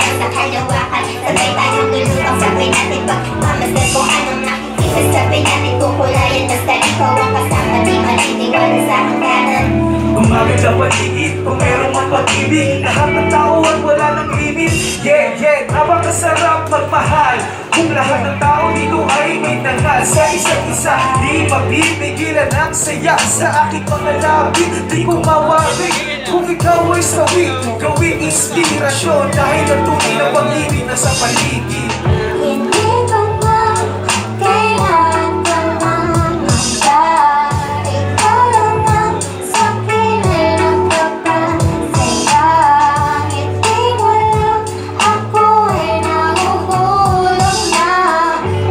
nasa kalawakan. Sabay tayong lulubang, sabay natin pagmamasdan kung anong nakikita. Sabay natin kukulayan, basta ikaw ang kasama. Di maniniwala sa hangganan. Umagad ang paligid, kung merong mapag-ibig. Lahat ng tao at wala ng limit. Yeah, yeah, napakasarap magmahal. Kung lahat ng tao dito ay may tangal sa isa't isa, di mapipigilan ang saya. Sa aking mga labi, di ko mawari. Kung ikaw ay sawi, gawing inspirasyon. Dahil ang tunay na pag-ibig na sa paligid. Hindi ko na kailangan ka mamangamba. Ikaw lang ang sa piling nagpapasaya. Hindi mo lang ako ay nahuhulog na.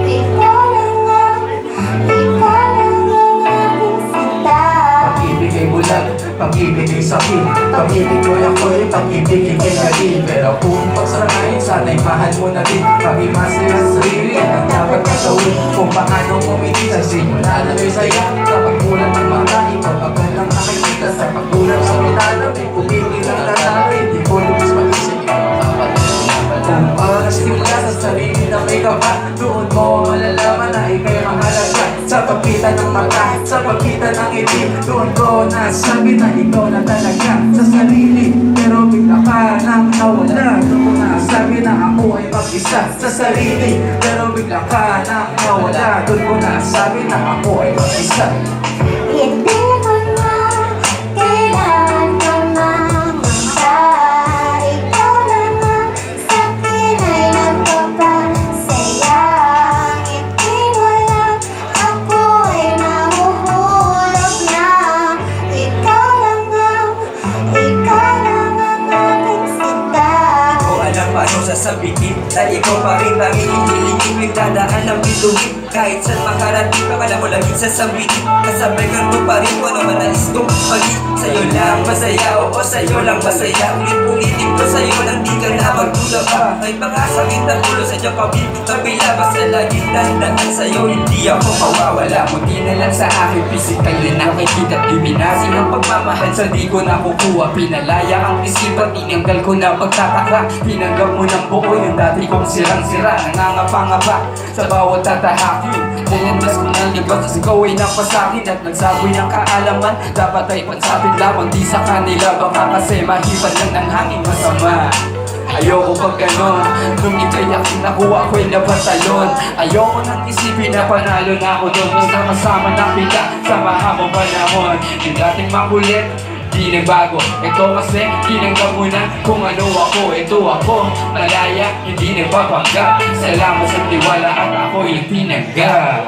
Ikaw lang ang aking sinta. Pag-ibig ay bulag, pag-ibig ay sakit. Pag-ibig ko ako'y pag-ibig ay galing. Pero kung pagsanayin, sana'y mahal mo na din. Pag-imasa ang sarili, yan ang dapat na gawin. Kung paano umiti sa simula na may saya. Kapag kulang ng mga ikaw, agad ang nakikita. Sa pagkulang sa minana, may pumigil ang nanalo. Hindi ko lubos mag-isip, kung pagkasimula sa sarili na may kaba, doon mo malalaman na ikay mahalaga. Sa pagkita ng mata, sa pagkita ng ngiti, doon ko nasabi na ikaw na talaga sa sarili. Pero bigla ka nang nawala, doon ko nasabi na ako ay mag-isa sa sarili. Pero bigla ka nang nawala, doon ko nasabi na ako ay mag-isa. Hindi ko na kailangan ka mamangamba. Ikaw lang ang sa akin ay nagpapasaya. Hindi mo lang ako ay nahuhulog na. Ikaw lang ang aking sinta. Ko alam paano sasabihin na ikaw pa rin tanging hinihiling. Nagdadaan ng bituin kahit saan makarating ka, wala mo laging sasabihin. Kasabay ka mo pa rin kung ano man alis kong pag-ibig. Sa'yo lang masaya, oo sa'yo lang masaya. Ulit-ulitin ko sa'yo lang di ka na magtula pa. May mga sakit na ulo sa diyang pabibig tabila. Basta laging tandaan sa'yo, hindi ako mawawala. Buti na lang sa akin, physical na nakikita. Diminasin ang pagmamahal sa di ko nakukuha. Pinalaya ang isipan, tinanggal ko na pagtataka. Tinanggap mo ng buo yung dati kong sirang-sira. Nangangapa-ngapa sa bawat tatahakin. Nilandas ko ng libas, kasi ikaw ay napasakin. At nagsaboy ng kaalaman, dapat ay pansapin lamang di sa kanila. Baka kasi mahipan lang ng hangin masama. Ayoko pag ganon, nung ika'y nakuha ko'y napatalon. Ayoko nang isipin na panalo na ako doon. Basta kasama na kita sa mahabang panahon. Yung dating makulit, di nagbago. Ito kasi, tinanggap mo na kung ano ako. Ito ako, malaya, hindi nagpapanggap. Salamat sa tiwala at ako yung tinanggap.